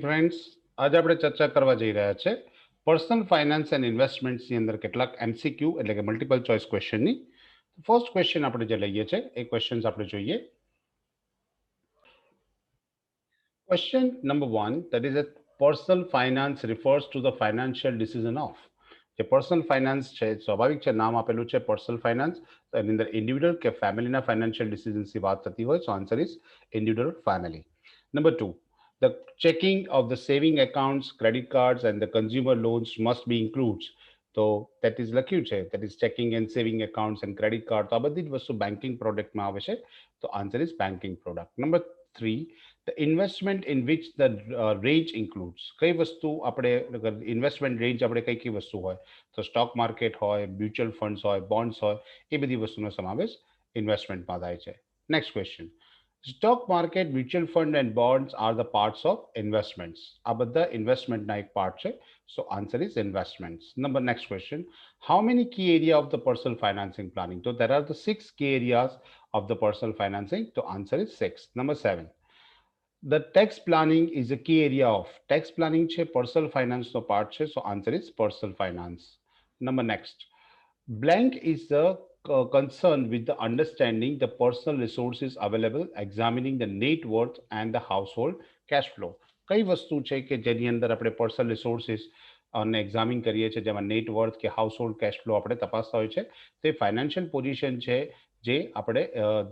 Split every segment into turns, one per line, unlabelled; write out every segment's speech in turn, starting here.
Friends, આજે આપણે ચર્ચા કરવા જઈ રહ્યા છે પર્સનલ ફાઇનાન્સ એન્ડ ઇન્વેસ્ટમેન્ટ્સની અંદર કેટલાક એમસીક્યુ એટલે કે મલ્ટિપલ ચોઇસ ક્વેશ્ચનની. ફર્સ્ટ ક્વેશ્ચન આપણે જે લઈએ છે એ ક્વેશ્ચન્સ આપણે જોઈએ. Question number 1, that is a personal finance refers to the financial decision of. જે પર્સનલ ફાઇનાન્સ છે સ્વાભાવિક છે, નામ આપેલું છે પર્સનલ ફાઇનાન્સ, તો એની અંદર ઇન્ડિવિડ્યુઅલ કે ફેમિલીના ફાઇનાન્શિયલ ડિસિઝન્સની વાત થતી હોય, so answer is individual family. Number 2, the checking of the saving accounts, credit cards and the consumer loans must be includes. તો that is લખ્યું છે, that is checking and saving accounts and credit card, તો આ બધી જ વસ્તુ banking પ્રોડક્ટમાં આવે છે, તો answer is banking product. Number 3, the investment in which the range includes. કઈ વસ્તુ આપણે ઇન્વેસ્ટમેન્ટ રેન્જ આપણે કઈ વસ્તુ હોય, તો સ્ટોક માર્કેટ હોય, મ્યુચ્યુઅલ ફંડ્સ હોય, બોન્ડ્સ હોય, એ બધી વસ્તુનો સમાવેશ ઇન્વેસ્ટમેન્ટમાં થાય છે. Next question, stock market, mutual fund and bonds are the parts of investments. આ બધા ઇન્વેસ્ટમેન્ટના એક પાર્ટ છે, so answer is investments. Next question, how many key area of the personal financing planning. તો there are the 6 key areas of the personal financing, તો answer is 6. Number 7, the tax planning is a key area of. Tax planning છે personal finance નો part છે, so answer is personal finance. Number next, blank is the concern with the understanding the personal resources available, examining the net worth and the household cash flow. કઈ વસ્તુ છે કે જેની અંદર આપણે personal resources અને examine કરીએ છીએ, જેમાં નેટ વર્થ કે હાઉસહોલ્ડ કેશ ફ્લો આપણે તપાસતા હોય છે, તો એ ફાઇનાન્શિયલ પોઝિશન છે જે આપણે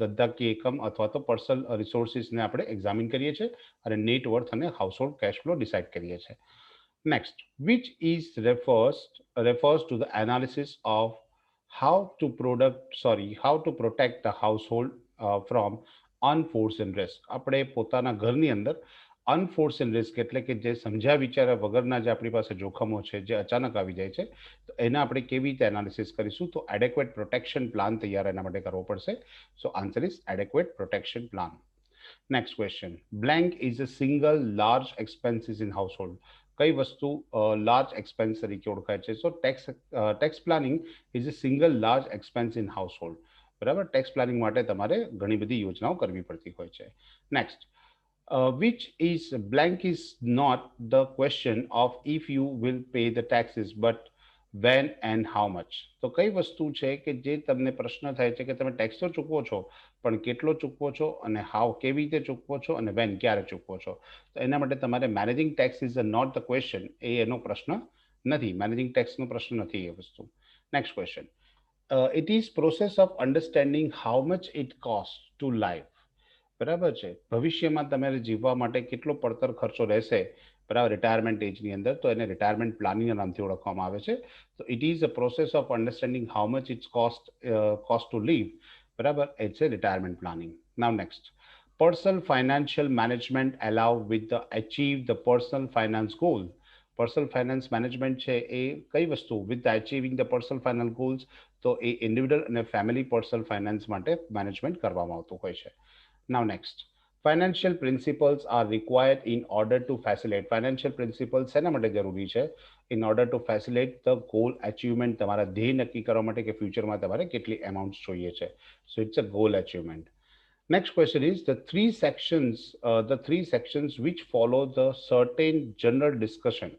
ધંધાકીય એકમ અથવા તો પર્સનલ રિસોર્સિસને આપણે એક્ઝામિન કરીએ છીએ અને નેટ વર્થ અને હાઉસહોલ્ડ કેશ ફ્લો ડિસાઇડ કરીએ છીએ. Next, which is refers to the analysis of how to protect the household from unforeseen risk. આપણે પોતાના ઘરની અંદર અનફોર્સન રિસ્ક એટલે કે જે સમજ્યા વિચાર્યા વગરના જે આપણી પાસે જોખમો છે, જે અચાનક આવી જાય છે, તો એના આપણે કેવી રીતે એનાલિસિસ કરીશું, તો એડેક્વેટ પ્રોટેક્શન પ્લાન તૈયાર એના માટે કરવો પડશે, so answer is adequate protection plan. Next question, blank is a single large expenses in household. કઈ વસ્તુ લાર્જ એક્સપેન્સ તરીકે ઓળખાય છે, so tax planning is a single large expense in household. બરાબર, ટેક્સ પ્લાનિંગ માટે તમારે ઘણી બધી યોજનાઓ કરવી પડતી હોય છે. Next, which is blank is not the question of if you will pay the taxes but when and how much. તો કઈ વસ્તુ છે કે જે તમને પ્રશ્ન થાય છે કે તમે ટેક્સ તો ચૂકવો છો, પણ કેટલો ચૂકવો છો અને હાઉ કેવી રીતે ચૂકવો છો અને વેન ક્યારે ચૂકવો છો, તો એના માટે તમારે managing tax is not the question, એ એનો પ્રશ્ન નથી, મેનેજિંગ ટેક્સનો પ્રશ્ન નથી એ વસ્તુ. Next question, it is process of understanding how much it cost to life. બરાબર છે, ભવિષ્યમાં તમારે જીવવા માટે કેટલો પડતર ખર્ચો રહેશે, બરાબર, રિટાયરમેન્ટ એજની અંદર, તો એને રિટાયરમેન્ટ પ્લાનિંગના નામથી ઓળખવામાં આવે છે. તો it is a process of understanding how much it's cost to live. બરાબર, it's a retirement planning. Now next, personal financial management allow with the achieve the personal finance goal. Personal finance management છે એ કઈ વસ્તુ with the achieving the personal finance goals, તો એ individual અને family personal finance માટે management કરવામાં આવતું હોય છે. Now next, financial principles are required in order to facilitate. Financial principles શેના માટે જરૂરી છે? In order to facilitate the goal achievement. તમારા ધ્યેય નક્કી કરવા માટે કે ફ્યુચરમાં તમારે કેટલી એમાઉન્ટ્સ જોઈએ છે. So it's a goal achievement. Next question is the three sections which follow the certain general discussion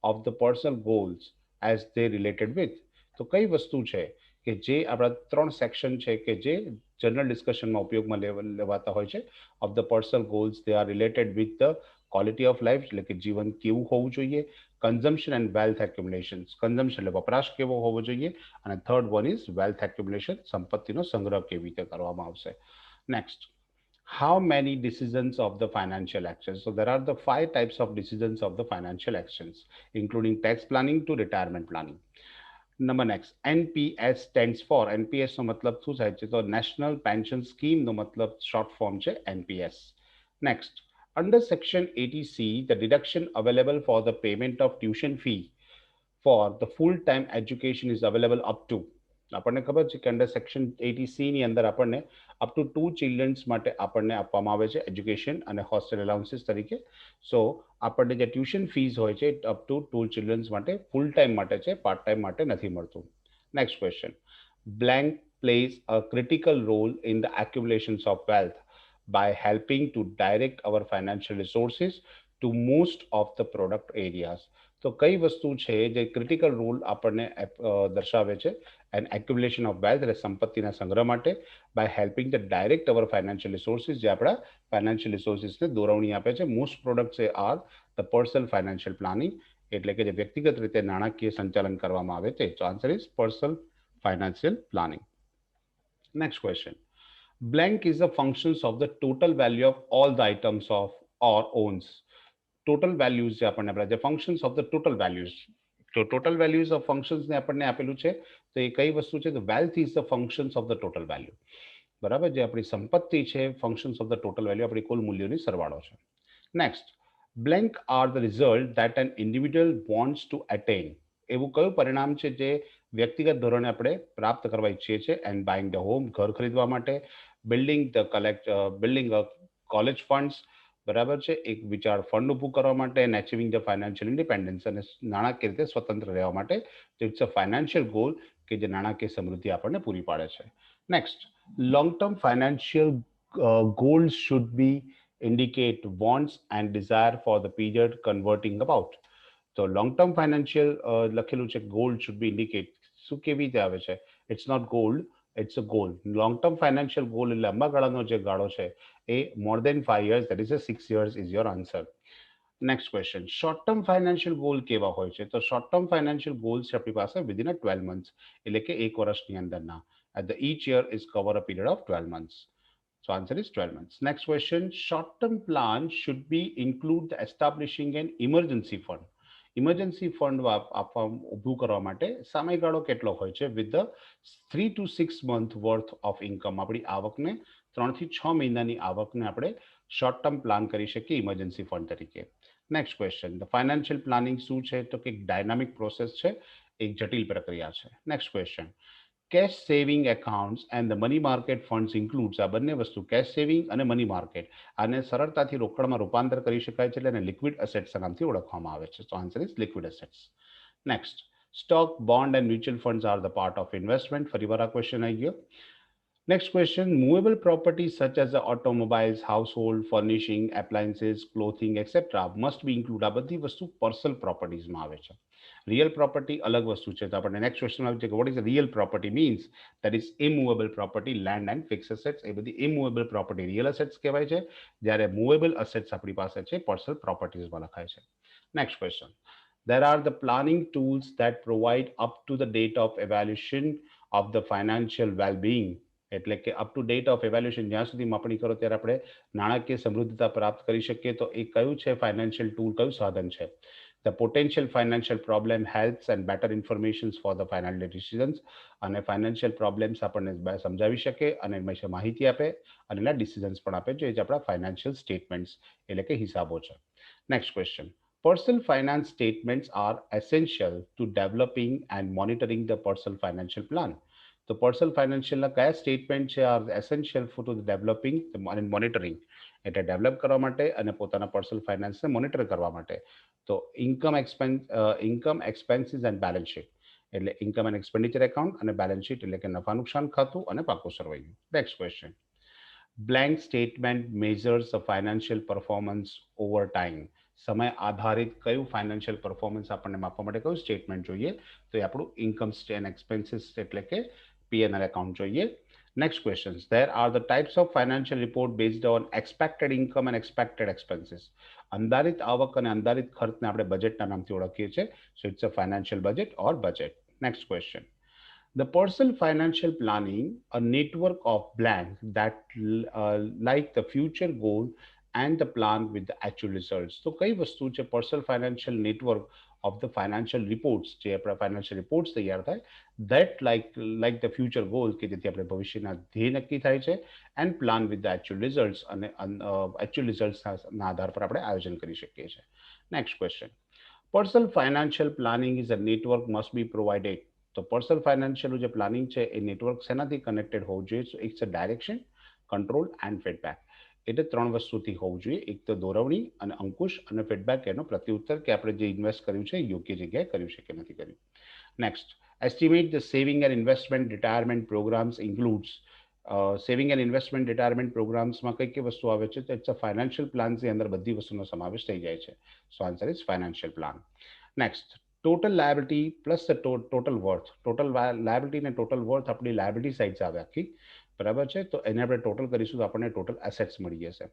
of the personal goals as they related with. તો કઈ વસ્તુ છે કે જે આપણા ત્રણ સેક્શન છે કે જે જનરલ ડિસ્કશનમાં ઉપયોગમાં લેવાતા હોય છે of the personal goals, they are related with the quality of life એટલે કે જીવન કેવું હોવું જોઈએ, consumption and wealth accumulation, consumption એટલે વપરાશ કેવો હોવો જોઈએ, અને third one is wealth accumulation, સંપત્તિનો સંગ્રહ કેવી રીતે કરવામાં આવશે. Next, how many decisions of the financial actions. So there are the 5 types of decisions of the financial actions, including tax planning to retirement planning. Number next, NPS stands for. NPS નો મતલબ શું થાય છે, તો national pension scheme નો મતલબ short form છે NPS. Next, under section 80C the deduction available for the payment of tuition fee for the full time education is available up to. આપણને ખબર છે કે અંડર સેક્શન 80C ની અંદર આપણને up to 2 children's માટે આપણને આપવામાં આવે છે એજ્યુકેશન અને હોસ્ટેલ અલાઉન્સીસ તરીકે. સો આપણને જે ટ્યુશન ફીસ હોય છે અપ ટુ 2 ચિલ્ડ્રન્સ માટે ફૂલ ટાઈમ માટે છે, પાર્ટ ટાઈમ માટે નથી મળતું. Next question, blank plays a critical role in the accumulations of wealth by helping to direct our financial resources to most of the product areas. તો કઈ વસ્તુ છે જે ક્રિટિકલ રોલ આપણને દર્શાવે છે એન્ડ એક્યુમ્યુલેશન ઓફ વેલ્થ એટલે સંપત્તિના સંગ્રહ માટે by helping the direct our financial resources જે આપણા ફાઇનાન્શિયલ રિસોર્સિસને દોરવણી આપે છે. મોસ્ટ પ્રોડક્ટ્સ એ are the personal financial planning એટલે કે જે વ્યક્તિગત રીતે નાણાકીય સંચાલન કરવામાં આવે તે. તો answer is personal financial planning. Next question. Blank is the functions of the total value of all the items of or owns. Total values જે આપણને આપેલા છે functions of the total values. તો ટોટલ વેલ્યુઝ ઓફ ફંક્શન્સને આપણને આપેલું છે. તો એ કઈ વસ્તુ છે? તો wealth is the functions of the total value. બરાબર, જે આપણી સંપત્તિ છે functions of the total value આપણી કુલ મૂલ્યોની સરવાળો છે. Next, blank are the result that N individual wants to attain. એવું કયું પરિણામ છે જે વ્યક્તિગત ધોરણે આપણે પ્રાપ્ત કરવા ઈચ્છીએ છીએ? એન્ડ બાઇંગ ધ હોમ, ઘર ખરીદવા માટે, બિલ્ડિંગ કોલેજ ફંડ્સ, બરાબર છે, એક વિચાર ફંડ ઊભું કરવા માટે, and achieving the financial independence અને નાણાકીય રીતે સ્વતંત્ર રહેવા માટે. તો ઇટ્સ અ ફાઇનાન્શિયલ ગોલ કે જે નાણાકીય સમૃદ્ધિ આપણને પૂરી પાડે છે. Next, long term financial goals should be indicate wants and desire for the period converting about. તો લોંગ ટર્મ ફાઇનાન્શિયલ લખેલું છે ગોલ્ડ શુડ બી ઇન્ડિકેટ. શું કેવી રીતે આવે છે? It's not gold, it's a goal. Long term financial goal એટલે લાંબા ગાળાનો જે ગાળો છે એ more than 5 years, that is a 6 years is your answer. Next question. Short term financial goal કેવા હોય છે? તો શોર્ટ ટર્મ ફાઇનાન્શિયલ ગોલ્સ છે આપણી પાસે વિધિન અ 12 months એટલે કે એક વર્ષની અંદરના. At the each year is cover a period of 12 months. So answer is 12 months. Next question. Short-term plan should be include the establishing an emergency fund. Emergency fund આપવા ઊભું કરવા માટે સમયગાળો કેટલો હોય છે? With the 3 to 6 month worth of income. આપણી આવકને 3 થી 6 મહિનાની આવકને આપણે શોર્ટ ટર્મ પ્લાન કરી શકીએ ઇમરજન્સી ફંડ તરીકે. Next question. The financial planning શું છે? તો કે એક ડાયનામિક પ્રોસેસ છે, એક જટિલ પ્રક્રિયા છે. Next question. Cash saving accounts and the money market funds includes. આ બંને વસ્તુ કેશ સેવિંગ અને મની માર્કેટ આને સરળતાથી રોકડમાં રૂપાંતર કરી શકાય છે એટલે લિક્વિડ એસેટ્સ નામથી ઓળખવામાં આવે છે. તો answer is liquid assets. Next, stock, bond and mutual funds are the part of investment. ફરીવાર આ ક્વેશ્ચન આવી ગયો. Next question. Movable properties such as the automobiles, household, furnishing, appliances, clothing, etc. must be included. આ બધી વસ્તુ personal પ્રોપર્ટીઝમાં આવે છે. Real property અલગ વસ્તુ છે. તો આપણને નેક્સ્ટ ક્વેશ્ચન આવે છે કે what is real property means? That is immovable property, land and fix assets. એ બધી ઇમૂવેબલ પ્રોપર્ટી રિયલ એસેટ્સ કહેવાય છે, જ્યારે મૂવેબલ એસેટ્સ આપણી પાસે છે પર્સનલ પ્રોપર્ટીઝમાં લખાય છે. Next question. There are the planning tools that provide up to the date of evaluation of the financial well-being. એટલે કે અપ ટુ ડેટ ઓફ એવેલ્યુએશન, જ્યાં સુધી માપણી કરો ત્યારે આપણે નાણાકીય સમૃદ્ધતા પ્રાપ્ત કરી શકીએ. તો એ કયું છે ફાઇનાન્શિયલ ટૂલ, કયું સાધન છે? The potential financial problem helps and better information for the financial decisions. અને ફાઇનાન્શિયલ પ્રોબ્લેમ્સ આપણને સમજાવી શકે અને માહિતી આપે અને એના ડિસિઝન્સ પણ આપે, જે આપણા ફાઇનાન્શિયલ સ્ટેટમેન્ટ્સ એટલે કે હિસાબો છે. Next question. Personal finance statements are essential to developing and monitoring the personal financial plan. તો પર્સનલ ફાઇનાન્શિયલના કયા સ્ટેટમેન્ટ છે are essential for to developing અને મોનિટરિંગ, એટલે ડેવલપ કરવા માટે અને પોતાના પર્સનલ ફાઇનાન્સને મોનિટર કરવા માટે? તો income expenses and balance sheet એટલે ઇન્કમ એન્ડ એક્સપેન્ડિચર એકાઉન્ટ અને બેલેન્સ શીટ એટલે કે નફા નુકસાન ખાતું અને પાકું સરવૈયું. Next question. Blank statement measures a financial performance over time. સમય આધારિત કયું ફાઇનાન્શિયલ પરફોર્મન્સ આપણને માપવા માટે કયું સ્ટેટમેન્ટ જોઈએ? તો એ આપણું ઇન્કમ એન્ડ એક્સપેન્સીસ એટલે કે P&L account જોઈએ. Next questions. There are the types of financial report based on expected income and expected expenses. અંદારિત આવક અને અંદારિત ખર્ચને આપણે બજેટના નામથી ઓળખીએ છીએ. So it's a financial budget or budget. Next question. The personal financial planning, a network of blank that like the future goal and the plan with the actual results. તો કઈ વસ્તુ છે personal financial network of the financial reports, જે આપણા financial reports તૈયાર થાય, that like the future goal કે જેથી આપણે ભવિષ્યના ધ્યેય નક્કી થાય છે, and plan with the actual results અને એકચ્યુઅલ રિઝલ્ટ્સના આધાર પર આપણે આયોજન કરી શકીએ છીએ. Next question. Personal financial planning is a network must be provided. તો પર્સનલ ફાઇનાન્શિયલ જે પ્લાનિંગ છે એ નેટવર્ક શેનાથી કનેક્ટેડ હોવું જોઈએ? સો it's a direction, control and feedback. એટલે 3 વસ્તુથી હોવું જોઈએ. એક તો દોરવણી અને અંકુશ, અને ફીડબેક એનો પ્રત્યુત્તર કે આપણે જે ઇન્વેસ્ટ કર્યું છે યોગ્ય જગ્યાએ કર્યું છે કે નથી કર્યું. Next. Estimate the saving and investment retirement programs includes. Saving and investment retirement પ્રોગ્રામ્સમાં કઈ કઈ વસ્તુ આવે છે તો ઇટ્સ અ ફાઇનાન્શિયલ પ્લાન્સની અંદર બધી વસ્તુનો સમાવેશ થઈ જાય છે. So answer is financial plan. Next, total liability plus the total worth. Total liability અને ટોટલ વર્થ આપણી લાયબિલિટી સાઇડ્સ આવે આખી, બરાબર છે. તો એને આપણે ટોટલ કરીશું તો આપણને ટોટલ એસેટ્સ મળી જશે.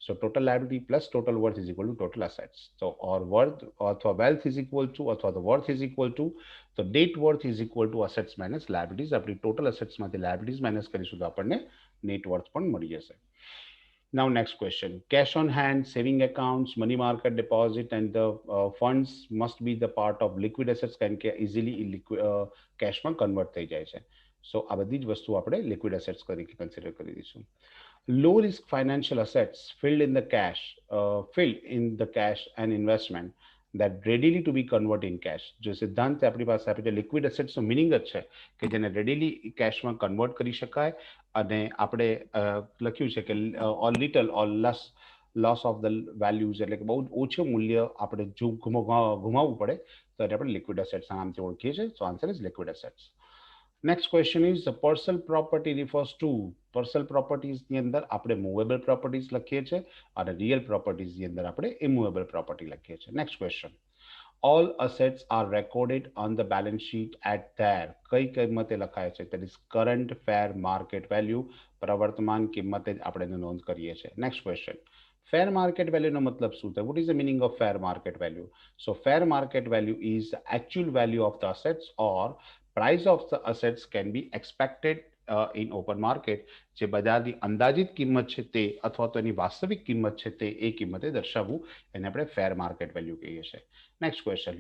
સો total liability plus total worth is equal to total assets. તો ઓર વર્થ અથવા વેલ્થ ઇઝ ઇક્વલ ટુ અથવા તો વર્થ ઇઝ ઇક્વલ ટુ, તો net worth is equal two assets minus liabilities. આપણી ટોટલ અસેટ્સમાંથી લાયબિલિટીઝ માઇનસ કરીશું તો આપણને નેટ વર્થ પણ મળી જશે. Now, next question. Cash on hand, saving accounts, money market deposit, and the funds must be the part of liquid assets કારણ કે easily કેશમાં કન્વર્ટ થઈ જાય છે. સો આ બધી જ વસ્તુ આપણે લિક્વિડ એસેટ્સ તરીકે કન્સિડર કરી દઈશું. Low risk financial assets filled in the cash and investment that readily to be convert in cash. જો સિદ્ધાંત આપણી પાસે આપે છે લિક્વિડ એસેટ્સનો મિનિંગ જ છે કે જેને રેડીલી કેશમાં કન્વર્ટ કરી શકાય, અને આપણે લખ્યું છે કે or little or loss of the values, એટલે કે બહુ ઓછું મૂલ્ય આપણે જો ગુમાવવું પડે તો એને આપણે લિક્વિડ એસેટ્સ નામથી ઓળખીએ છીએ. So answer is liquid assets. Next question is the personal property refers to. Personal પ્રોપર્ટીઝની અંદર આપણે મૂવેબલ પ્રોપર્ટીઝ લખીએ છીએ અને રિયલ પ્રોપર્ટીઝની અંદર આપણે ઇમૂવેબલ પ્રોપર્ટી લખીએ છીએ. Next question, all assets are recorded on the balance sheet at there. કઈ કિંમતે લખાય છે? That is current fair market value. પ્રવર્તમાન કિંમતે આપણે એને નોંધ કરીએ છીએ. નેક્સ્ટ ક્વેશ્ચન, ફેર માર્કેટ વેલ્યુનો મતલબ શું થાય? What is the meaning of fair market value? So fair market value is the actual value of the assets or price of the assets can be expected in open market. જે બજારની અંદાજિત કિંમત છે તે અથવા તો એની વાસ્તવિક કિંમત છે તે એ કિંમતે દર્શાવવું એને આપણે ફેર માર્કેટ વેલ્યુ કહીએ છીએ. Next question,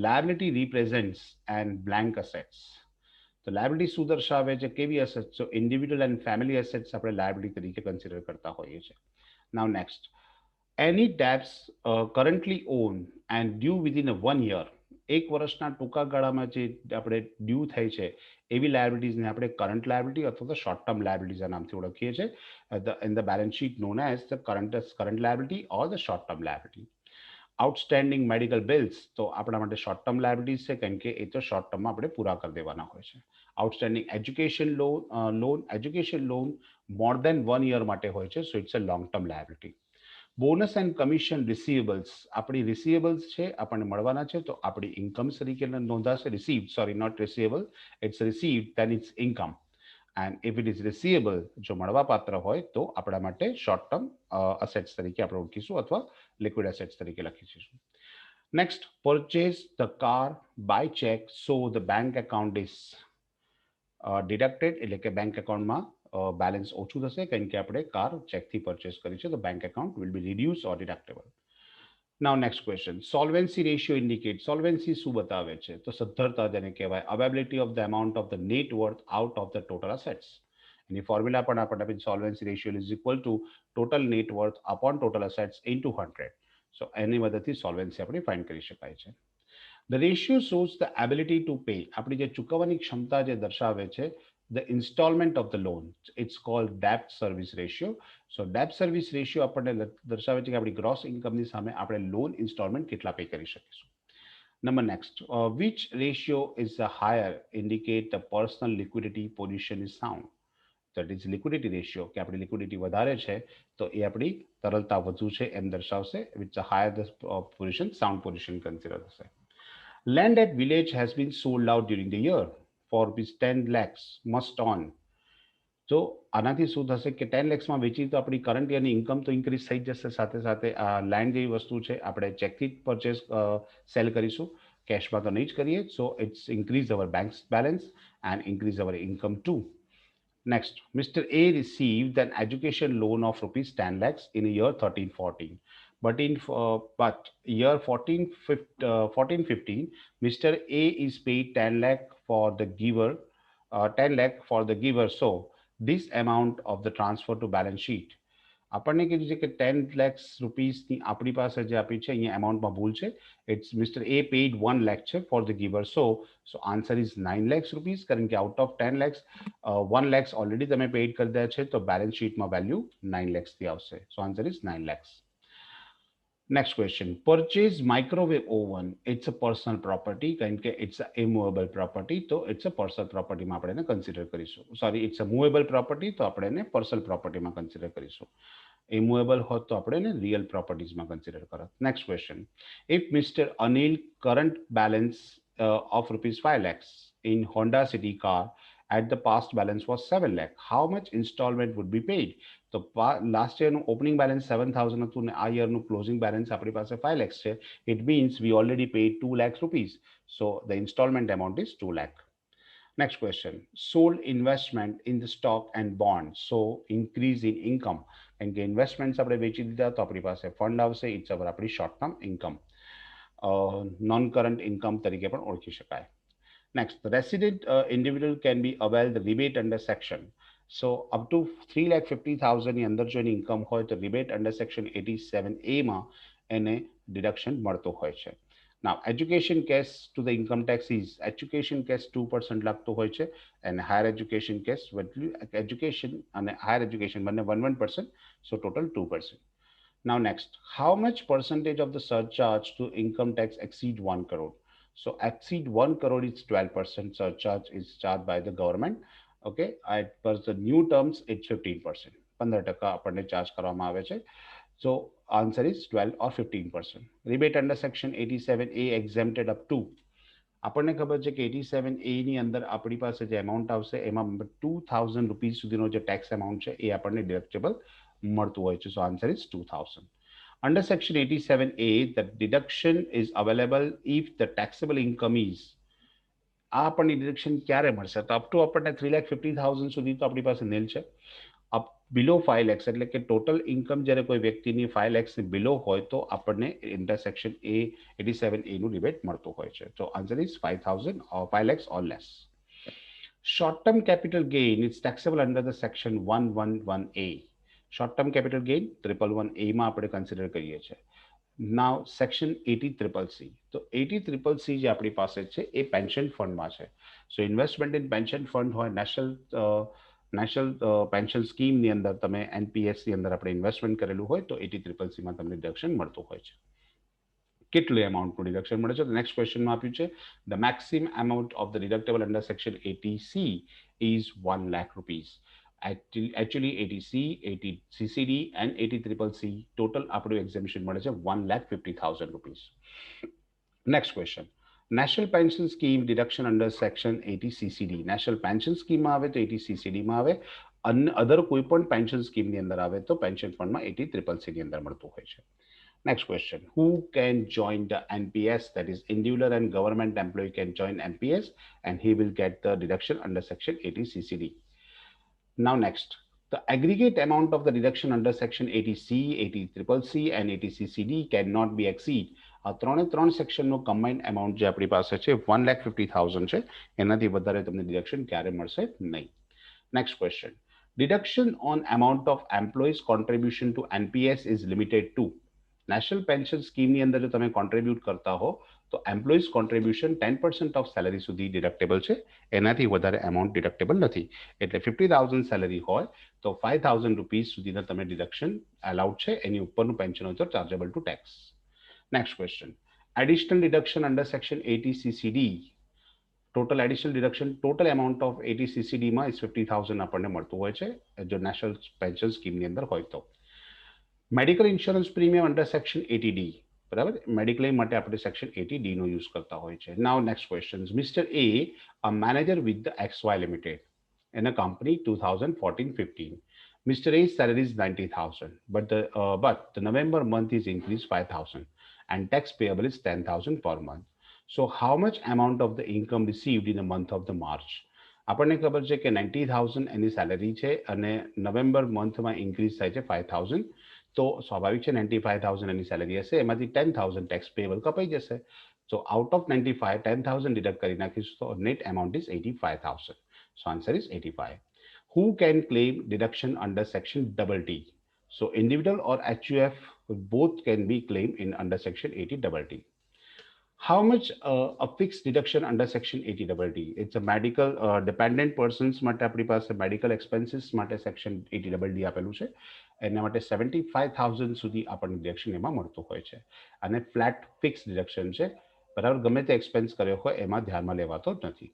liability represents and blank assets. તો લાયબિલિટી શું દર્શાવે છે? કેવી અસેટ્સ? તો ઇન્ડિવિડ્યુઅલ એન્ડ ફેમિલી અસેટ્સ આપણે લાયબિલિટી તરીકે કન્સિડર કરતા હોઈએ છીએ. Now next, any debts currently on and due within a 1 year. એક વર્ષના ટૂંકા ગાળામાં જે આપણે ડ્યુ થઈ છે એવી લાયબિલિટીઝને આપણે કરંટ લાયબિલિટી અથવા તો શોર્ટ ટર્મ લાયબિલિટીઝના નામથી ઓળખીએ છીએ. In the balance sheet known as the current liability or the short term liability. Outstanding medical bills તો આપણા માટે શોર્ટ ટર્મ લાયબિલિટીઝ છે, કારણ કે એ તો શોર્ટ ટર્મમાં આપણે પૂરા કરી દેવાના હોય છે. Outstanding education loan more than 1 year માટે હોય છે, so it's a long term liability. Bonus and commission receivables, આપણી રિસીવેબલ્સ છે, આપણને મળવાના છે, તો આપણી ઇન્કમ્સ તરીકે નોંધાશે. Received, sorry, not receivable, it's received, then it's income. And if it is receivable, જો મળવાપાત્ર હોય તો આપણા માટે શોર્ટ ટર્મ અસેટ્સ તરીકે આપણે ઓળખીશું અથવા લિક્વિડ એસેટ્સ તરીકે લખીશું. Next, purchase the car by cheque so the bank account is deducted, એટલે કે બેંક એકાઉન્ટમાં બેલેન્સ ઓછું થશે કારણ કે આપણે કાર ચેકથી પરચેસ કરી છે, તો bank account will be reduce or deductible. Now next question, solvency ratio indicate. Solvency શું બતાવે છે? તો સદ્ધરતા જેને કહેવાય. Availability of the amount of the net worth out of the total assets. એની ફોર્મ્યુલા પણ આપણને આપી, solvency ratio is equal to total net worth upon total assets into 100. So એની મદદથી સોલ્વેન્સી આપણે ફાઇન્ડ કરી શકાય છે. The ratio shows the ability to pay. આપણી જે ચૂકવવાની ક્ષમતા જે દર્શાવે છે the installment of the loan. It's cold ડેપ્ટ service ratio. So ડેપ્ટ service ratio આપણને દર્શાવે છે કે આપણી ગ્રોસ ઇન્કમની સામે આપણે લોન ઇન્સ્ટોલમેન્ટ કેટલા પે કરી શકીશું. Number next, which ratio is higher indicate the personal liquidity position is sound. That is liquidity ratio, કે આપણી લિક્વિડિટી વધારે છે તો એ આપણી તરલતા વધુ છે એમ દર્શાવશે. Which higher the position, sound position consider થશે. Land at village has been sold out during the year for rupees 10 lakhs must on. તો આનાથી શું થશે કે 10 lakhsમાં વેચી તો આપણી કરંટ યરની ઇન્કમ તો ઇન્ક્રીઝ થઈ જશે, સાથે સાથે આ લેન્ડ જેવી વસ્તુ છે આપણે ચેકથી પરચેસ સેલ કરીશું, કેશમાં તો નહીં જ કરીએ. So it's increase our bank balance and increase our income too. Next, Mr. A received an education loan of rupees 10 lakhs in year 13-14. But year 14-15, Mr. A is paid 10 lakh for the giver, 10 lakh for the giver. So this amount of the transfer to balance sheet. આપણને કીધું છે કે 10 lakhs રૂપીસની આપણી પાસે જે આપી છે અહીંયા એમાઉન્ટમાં ભૂલ છે. It's mister A paid 1 lakh છે for the giver. So answer is 9 lakhs rupees, કારણ કે out of 10 lakhs 1 lakhs already તમે પેઇડ કરી દે છે, તો બેલેન્સ શીટમાં વેલ્યુ 9 lakhs થી આવશે. So answer is 9 lakhs. Next question, purchase microwave oven it's a personal property, કારણ કે ઇટ્સ અ ઇમૂવેબલ પ્રોપર્ટી, તો ઇટ્સ અ પર્સનલ પ્રોપર્ટીમાં આપણે એને કન્સિડર કરીશું. Sorry, it's a movable property, તો આપણે એને પર્સનલ પ્રોપર્ટીમાં કન્સિડર કરીશું. ઇમૂવેબલ હોત તો આપણે એને રિયલ પ્રોપર્ટીઝમાં કન્સિડર કરત. Next question, if mister Anil current balance of rupees 5 lakhs in Honda City car at the past balance was 7 lakh, how much installment would be paid? તો લાસ્ટ યરનું ઓપનિંગ બેલેન્સ 7,000 હતું ને આ યરનું ક્લોઝિંગ બેલેન્સ આપણી પાસે 5 lakhs છે. It means we already paid 2 lakhs rupees. So the installment amount is 2 lakh. Next question, sold investment in the stock and bonds, so increase in income. કારણ કે investments આપણે વેચી દીધા તો આપણી પાસે ફંડ આવશે. ઇટ્સ અવર આપણી short term income, non current income તરીકે પણ ઓળખી શકાય. Next, the resident individual can be availed the rebate under section. So up to 3,50,000 ની અંદર જો એની ઇન્કમ હોય તો રિબેટ અંડર સેક્શન 87A માં એને ડિડક્શન મળતો હોય છે. Now, education case to the income tax is education case 2% લાગતો હોય છે and higher education case education અને higher education બંને 1%, so total 2%. Now next, how much percentage of the surcharge to income tax exceed 1 crore? So exceed 1 crore is 12% surcharge is charged by the government. Okay, as per the new terms, it's 15%. 15% આપણને charge કરવામાં આવે છે. So answer is 12 or 15%. Rebate under section 87A exempted up to, આપણને ખબર છે કે 87A ની અંદર આપણી પાસે જે અમાઉન્ટ આવશે એમાં 2,000 રૂપીસ સુધીનો જે ટેક્સ અમાઉન્ટ છે એ આપણને ડિડક્ટેબલ મળતું હોય છે. So answer is 2,000. Under section 87A, the deduction is available if the taxable income is, આ આપણને ડિડક્શન ક્યારે મળશે? તો અપ ટુ આપણને 3,50,000 સુધી તો આપણી પાસે નેલ છે. અપ બિલો 5 lakhs એટલે કે ટોટલ ઇન્કમ જ્યારે કોઈ વ્યક્તિની 5 lakhs બિલો હોય તો આપણને ઇન્ટરસેક્શન એ 87A નું રિબેટ મળતું હોય છે. તો answer is 5,000 or 5 lakhs or less. Short term capital gain is taxable under the section 111A. Short term capital gain 111A માં આપણે કન્સિડર કરીએ છીએ. નાવ સેક્શન 80CCC, તો 80CCC જે આપણી પાસે છે એ પેન્શન ફંડમાં છે. સો ઇન્વેસ્ટમેન્ટ ઇન પેન્શન ફંડ હોય, નેશનલ પેન્શન સ્કીમની અંદર તમે એનપીએસની અંદર આપણે ઇન્વેસ્ટમેન્ટ કરેલું હોય તો 80CCCમાં તમને ડિડક્શન મળતું હોય છે. કેટલું એમાઉન્ટનું ડિડક્શન મળે છે? તો નેક્સ્ટ ક્વેશ્ચનમાં આપ્યું છે, the maximum amount of the deductible under section 80C is 1 lakh rupees. Actually 80C, 80CCD and 80CCC total આપણું exemption મળે છે 1,50,000 rupees. Next question, National Pension Scheme deduction under section 80CCD. National pension સ્કીમમાં આવે તો 80CCDમાં આવે, અધર કોઈ પણ pension સ્કીમની અંદર આવે તો પેન્શન ફંડમાં 80CCCની અંદર મળતું હોય છે. Next question, who can join the NPS? That is, individual and government employee can join NPS and he will get the deduction under section 80CCD. Now next, the aggregate amount of the deduction under section 80C, 80CCC and 80CCD cannot be exceed. આ ત્રણ સેક્શનનો combined amount જે આપણી પાસે છે 1,50,000 છે, એનાથી વધારે તમને ડિડક્શન ક્યારે મળશે નહીં. Next question, deduction on amount of employees contribution to NPS is limited to. National pension સ્કીમની અંદર જો તમે કોન્ટ્રીબ્યુટ કરતા હો તો એમ્પ્લોઈઝ કોન્ટ્રીબ્યુશન 10% ઓફ સેલરી સુધી ડિડક્ટેબલ છે, એનાથી વધારે અમાઉન્ટ ડિડક્ટેબલ નથી. એટલે 50,000 સેલરી હોય તો 5,000 રૂપીસ સુધીના તમે ડિડક્શન અલાઉડ છે, એની ઉપરનું પેન્શન હોય તો chargeable to tax. Next question, additional deduction under section 80CCD, total additional deduction total amount of 80CCDમાં ઇઝ 50,000 આપણને મળતું હોય છે જો નેશનલ પેન્શન સ્કીમની અંદર હોય તો. Medical insurance premium under section 80D, બરાબર, મેડિક્લેમ માટે આપણે સેક્શન 80D નો યુઝ કરતા હોય છે. Now next question, mister A, a manager with the XY લિમિટેડ in a company 2014-15. Mr. A's salary is 90,000, but the November month is increased 5,000 and tax payable is 10,000 per month. So how much amount of the income received in the month of the March? આપણને ખબર છે કે 90,000 એની salary છે અને November મંથમાં increase થાય છે 5,000, તો સ્વાભાવિક છે 95,000 એની સેલરી હશે, એમાંથી 10,000 ટેક્સ પેએબલ કપાઈ જશે. So out of 95, 10,000 ડિડક્ટ કરી નાખીશું તો net amount is 85,000. So answer is 85. Who can claim deduction under section DD? So individual or HUF both can be claimed in under section 80DD. How much a fixed deduction under section 80DD? It's a medical dependent persons માટે આપણી પાસે medical expenses માટે section 80DD આપેલું છે. એના માટે 75,000 સુધી આપણને ડિડક્શન એમાં મળતું હોય છે અને ફ્લેટ ફિક્સ ડિડક્શન છે, બરાબર. ગમે તે એક્સપેન્સ કર્યો હોય એમાં ધ્યાનમાં લેવાતો નથી.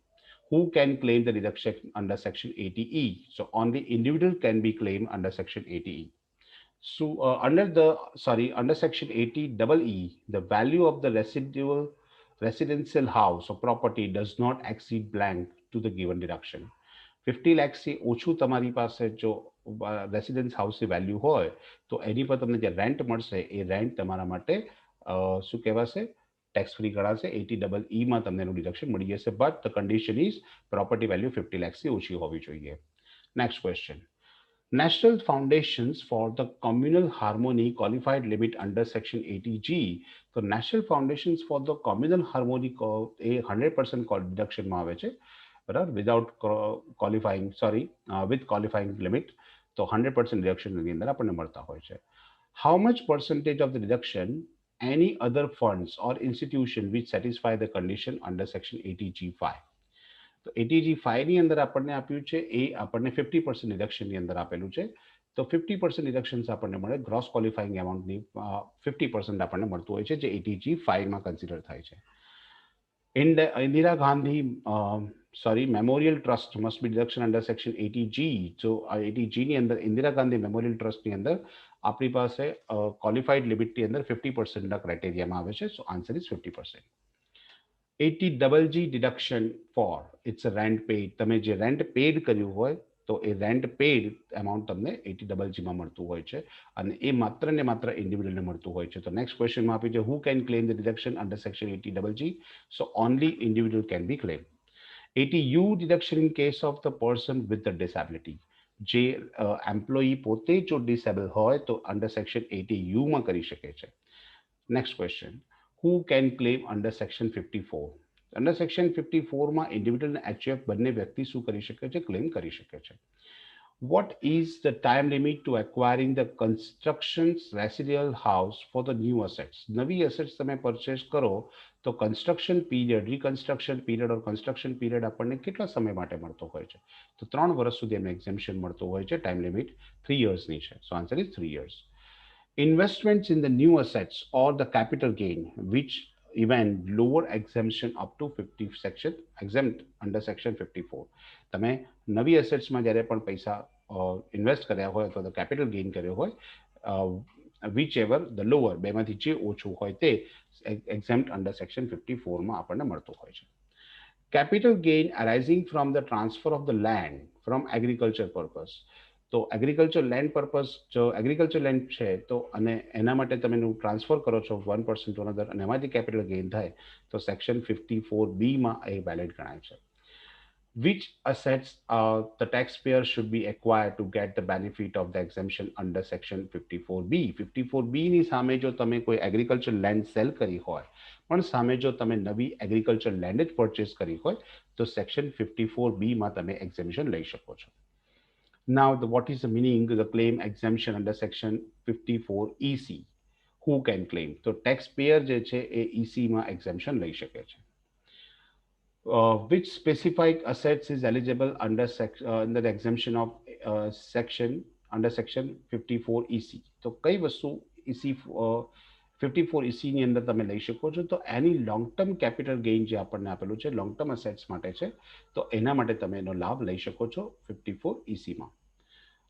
Who can claim the deduction under section 80E? So only individual can be claimed under section 80E. So under section 80EE, the value of the residual residential house or property does not exceed blank to the given deduction. 50 lakh થી ઓછું તમારી પાસે જો residence હાઉસની value હોય તો એની પર તમને જે રેન્ટ મળશે એ રેન્ટ તમારા માટે શું કહેવાશે, ટેક્સ ફ્રી ગણાશે. 80EE માં તમને એનું ડિડક્શન મળી જશે, but the condition is property value 50 લાખથી ઓછી હોવી જોઈએ. Next question. National Foundations for the Communal Harmony Qualified Limit under Section 80G. તો National Foundations for the Communal Harmony એ 100% ડિડક્શનમાં આવે છે, બરાબર, without qualifying with qualifying limit. તો 100% ડિડક્શનની અંદર આપણને મળતા હોય છે. How much percentage of the deduction any other funds or institution which satisfy the condition under section 80G5? તો 80G5 ની અંદર આપણને આપ્યું છે એ આપણને 50% ડિડક્શનની અંદર આપેલું છે. તો 50% ડિડક્શન્સ આપણને મળે, ગ્રોસ ક્વોલિફાઈંગ એમાઉન્ટની 50% આપણને મળતું હોય છે, જે 80G5માં કન્સિડર થાય છે. Indira Gandhi Memorial Trust must be deduction under section 80G. So 80G ની અંદર ઇન્દિરા ગાંધી મેમોરિયલ ટ્રસ્ટની અંદર આપણી પાસે ક્વોલિફાઈડ લિમિટની અંદર 50%ના ક્રાઇટેરિયામાં આવે છે. So answer is 50%. 80GG deduction for it's a rent paid. તમે જે રેન્ટ પેડ કર્યું હોય તો એ રેન્ટ પેડ એમાઉન્ટ તમને 80GG માં મળતું હોય છે અને એ માત્ર ને માત્ર ઇન્ડિવિડ્યુઅલને મળતું હોય છે. તો નેક્સ્ટ ક્વેશ્ચનમાં આપી છે, who can claim the deduction under section 80GG? So only individual can be claimed. 80U deduction in case of the person with the disability. જે એમ્પ્લોયી પોતે જો ડિસેબલ હોય તો અંડર સેક્શન 80U માં કરી શકે છે. Next question, who can claim under section 54? Under section 54 માં ઇન્ડિવિડ્યુઅલ અને એચયુએફ બંને વ્યક્તિ શું કરી શકે છે, ક્લેમ કરી શકે છે. What is the time limit to acquiring the construction's residual house for the new assets? નવી assets તમે purchase કરો તો કન્સ્ટ્રક્શન પીરિયડ, રિકન્સ્ટ્રક્શન પીરિયડ ઓર કન્સ્ટ્રક્શન પીરિયડ આપણને કેટલા સમય માટે મળતો હોય છે? તો 3 વર્ષ સુધી એમને એક્ઝેમ્પશન મળતું હોય છે. ટાઈમ લિમિટ 3 yearsની છે. So answer is 3 years. Investments in the new assets or the capital gain which event lower exemption up to 50 section exempt under section 54. તમે નવી એસેટ્સમાં જ્યારે પણ પૈસા ઇન્વેસ્ટ કર્યા હોય અથવા તો કેપિટલ ગેઇન કર્યો હોય, વિચ એવર ધ લોઅર, બેમાંથી જે ઓછું હોય તે exempt under section 54 માં આપણને મળતું હોય છે. Capital gain arising from the transfer of the land from agriculture purpose. તો એગ્રીકલ્ચર લેન્ડ પર્પઝ, જો એગ્રીકલ્ચર લેન્ડ છે તો અને એના માટે તમે એનું ટ્રાન્સફર કરો છો 1% ટુ અનધર અને એમાંથી કેપિટલ ગેઇન થાય તો સેક્શન 54B માં એ વેલિડ ગણાય છે. Which assets the taxpayer should be acquired to get the benefit of the exemption under section 54B? 54B ની સામે જો તમે કોઈ એગ્રીકલ્ચર લેન્ડ સેલ કરી હોય પણ સામે જો તમે નવી એગ્રીકલ્ચર લેન્ડ જ પરચેસ કરી હોય તો સેક્શન 54B માં તમે એક્ઝેમ્પશન લઈ શકો છો. Now, what is the meaning of the claim exemption under section 54EC? Who can claim? તો taxpayer જે છે એ EC માં exemption લઈ શકે છે. Which specified assets is eligible under the exemption of under section 54EC? તો કઈ વસ્તુ EC 54EC ની અંદર તમે લઈ શકો છો? તો એની લોંગ ટર્મ કેપિટલ ગેઇન જે આપણને આપેલું છે લોંગ ટર્મ અસેટ્સ માટે છે, તો એના માટે તમે એનો લાભ લઈ શકો છો 54EC માં.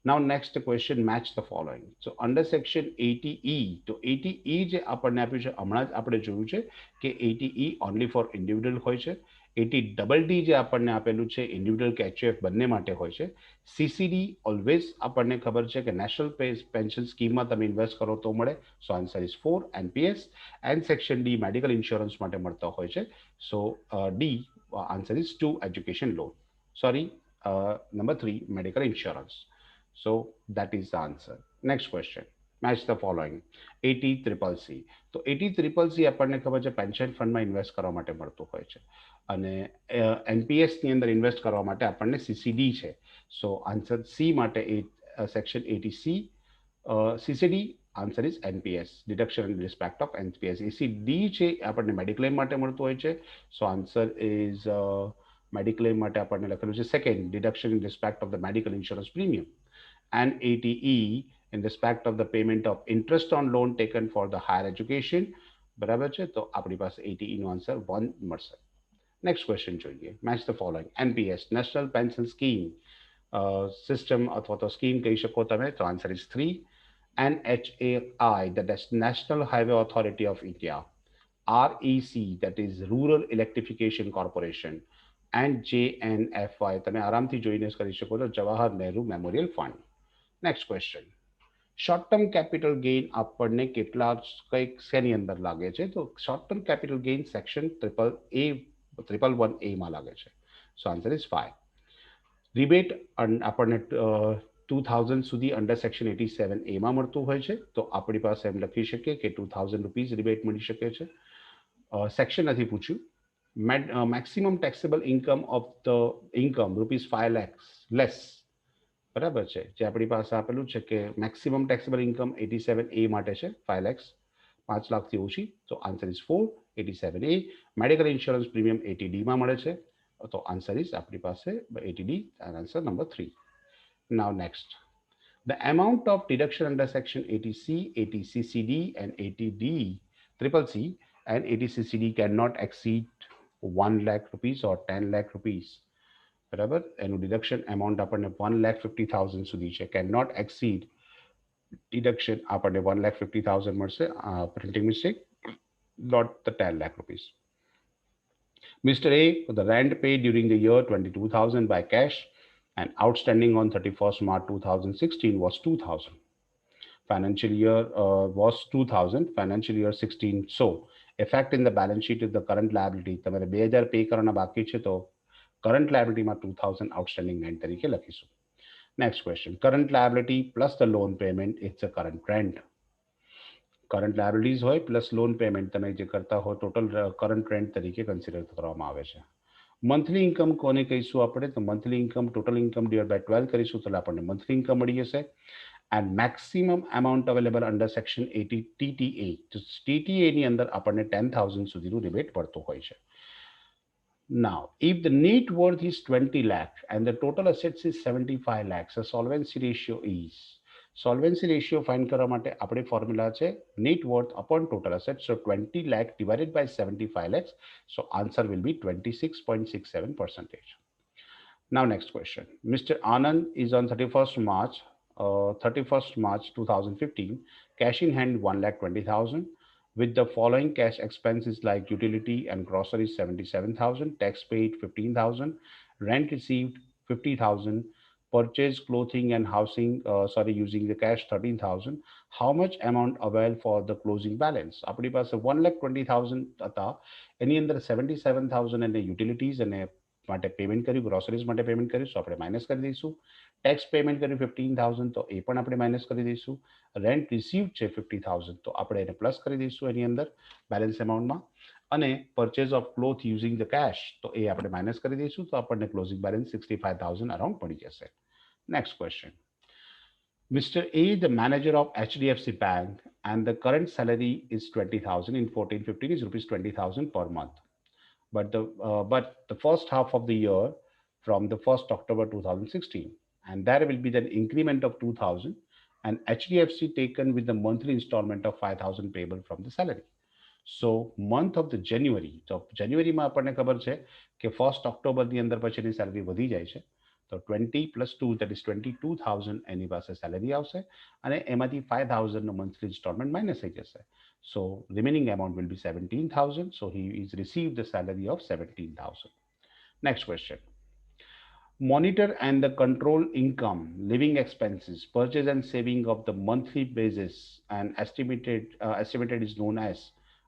Now next question, match the following. So under section 80E, તો 80E જે આપણને આપ્યું છે હમણાં જ આપણે જોયું છે કે 80E only for individual હોય છે. 80DD જે આપણને આપેલું છે ઇન્ડિવિડ્યુઅલ કે એચયુએફ બંને માટે હોય છે. CCD ઓલવેઝ આપણને ખબર છે કે નેશનલ પેન્શન સ્કીમમાં તમે ઇન્વેસ્ટ કરો તો મળે. So answer is 4. NPS and section D medical insurance માટે મળતા હોય છે. So the answer is 2 education loan. Number 3 medical insurance. So that is the answer. Next question. Match the following. 80CCC. તો 80CCC આપણને ખબર છે પેન્શન ફંડમાં invest કરવા માટે મળતું હોય છે અને એનપીએસની અંદર ઇન્વેસ્ટ કરવા માટે આપણને સીસીડી છે. સો આન્સર સી માટે section 80C CCD answer is NPS, deduction in respect of NPS. AC D છે આપણને મેડિક્લેમ માટે મળતું હોય છે. સો આન્સર ઇઝ મેડિક્લેમ માટે આપણને લખેલું છે second, deduction in respect of the medical insurance premium. And eighty E in respect of the payment of interest on loan taken for the higher education. બરાબર છે, તો આપણી પાસે એટીઈ નો આન્સર 1 મળશે. નેક્સ્ટ ક્વેશ્ચન જોઈએ. Match the following. NPS, national pension scheme system અથવા તો scheme કહી શકો તમે, તો answer is 3. NHAI, that is National Highway Authority of India. REC, that is Rural Electrification Corporation. And JNFY, તમે આરામથી જોઈને કરી શકો છો, Jawahar Nehru memorial fund. Next question. Short term capital gain આપણને કેટલા કંઈક શેની અંદર લાગે છે? તો short term capital gain section 111A માં લાગે છે. So answer is 5. રિબેટ આપણને 2000 સુધી અંડર સેક્શન 87A માં મળતું હોય છે, તો આપણી પાસે એમ લખી શકીએ કે 2000 રૂપીઝ રિબેટ મળી શકે છે. સેક્શન નથી પૂછ્યું. Maximum taxable income of the income ₹5 lakhs less. બરાબર છે, જે આપણી પાસે આપેલું છે કે મેક્સિમમ ટેક્સેબલ ઇન્કમ 87A માટે છે 5 lakhs, 5 લાખથી ઓછી. તો answer is 4, 87A. Medical insurance premium 80D માં મળે છે, તો આન્સર ઇઝ આપણી પાસે 80D, answer number 3. Now next, the amount of deduction under section 80C, 80CCD and 80D, triple C and 80CCD cannot exceed 1 lakh rupees or 10 lakh rupees. બરાબર, એનું deduction amount આપણને 1,50,000 સુધી છે. કેન નોટ એક્સીડ ડિડક્શન આપણને 1,50,000 મળશે. Printing mistake, not the 10 lakh rupees. Mr. A, the rent paid during the year 22,000 by cash and outstanding on 31st March 2016 was 2,000. Financial year was 2,000, financial year 16. So, effect in the balance sheet is the current liability. તમારે 2,000 pay કરવાના બાકી છે, તો current લાયબિલિટીમાં 2,000 outstanding rent તરીકે લખીશું. Next question. Current liability plus the loan payment it's a current rent. Current liabilities હોય plus loan payment તમે જે કરતા હો, ટોટલ કરંટ રેન્ટ તરીકે કન્સિડર કરવામાં આવે છે. મંથલી ઇન્કમ કોને કહીશું આપણે? તો monthly income total income divide by 12 કરીશું, તો આપણને મંથલી ઇન્કમ મળી જશે. And maximum amount available under section 80 TTA, તો TTA ની અંદર આપણને 10,000 સુધીનું રિબેટ પડતું હોય છે. Now, if the net worth is 20 lakh and the total assets is 75 lakhs, the solvency ratio is. Solvency ratio find કરવા માટે આપણે ફોર્મ્યુલા છે net worth upon total assets. So 20 lakh divided by 75 lakhs. So answer will be 26.67%. Now next question. Mr. Anand is on 31st March 2015, cash in hand 1,20,000. With the following cash expenses like utility and groceries 77,000, tax paid 15,000, rent received 50,000, purchase clothing and housing, using the cash 13,000. How much amount avail for the closing balance? આપણી પાસે 1,20,000 હતા, એની અંદર 77,000 એને utilities અને માટે payment કર્યું, groceries માટે payment કર્યું, તો આપણે માઇનસ કરી દઈશું. ટેક્સ પેમેન્ટ કર્યું 15,000, તો એ પણ આપણે માઇનસ કરી દઈશું. રેન્ટ રિસીવ છે 50,000, તો આપણે એને પ્લસ કરી દઈશું એની અંદર બેલેન્સ અમાઉન્ટમાં. અને purchase of cloth using the cash, તો એ આપણે માઇનસ કરી દઈશું, તો આપણને ક્લોઝિંગ બેલેન્સ 65,000 અરાઉન્ડ મળી જશે. Next question. Mr. A, the manager of HDFC Bank, and the current salary is 20,000 in 14-15 is rupees 20,000 per month. But the first half of the year from the 1st October 2016, and there will be an increment of 2,000 and HDFC taken with the monthly installment of 5,000 payable from the salary. So month of the January, તો જાન્યુઆરીમાં આપણને ખબર છે કે 1st ઓક્ટોબરની અંદર પછીની salary વધી જાય છે, તો 20 + 2 that is 22,000 એની પાસે સેલરી આવશે, અને એમાંથી 5,000નો મંથલી ઇન્સ્ટોલમેન્ટ માઇનસ થઈ જશે. So remaining amount will be 17,000. So he is received the salary of 17,000. Next question. Monitor and the control income, living expenses, purchase and saving of the monthly basis and estimated is known as.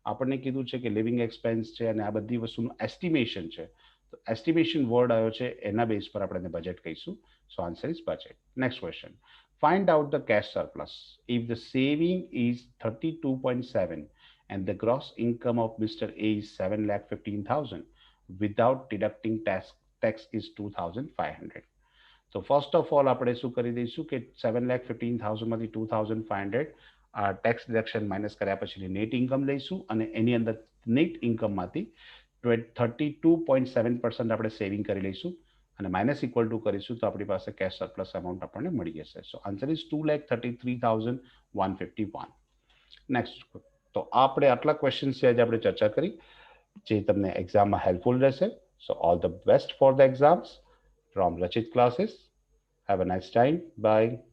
આપણને કીધું છે કે living expense છે અને આ બધી વસ્તુનું estimation છે, તો એસ્ટિમેશન વર્ડ આવ્યો છે એના બેઝ પર આપણે બજેટ કહીશું. So answer is budget. Next question. Find out the cash surplus. If the saving is 32.7 and the gross income of Mr. A is 7,15,000 without deducting tax is 2,500. તો first of all આપણે શું કરી દઈશું કે 7,15,000માંથી 2,500 tax deduction minus કર્યા પછીની net income લઈશું અને એની અંદર નેટ ઇન્કમમાંથી 32.7% આપણે સેવિંગ કરી લઈશું અને માઇનસ ઇક્વલ ટુ કરીશું તો આપણી પાસે કેશ સરપ્લસ અમાઉન્ટ આપણને મળી જશે. સો આન્સર ઇઝ 2,33,151. નેક્સ્ટ, તો આપણે આટલા ક્વેશ્ચન્સ છે આજે આપણે ચર્ચા કરી જે તમને એક્ઝામમાં હેલ્પફુલ રહેશે. So all the best for the exams from Rachit classes. Have a nice time. By.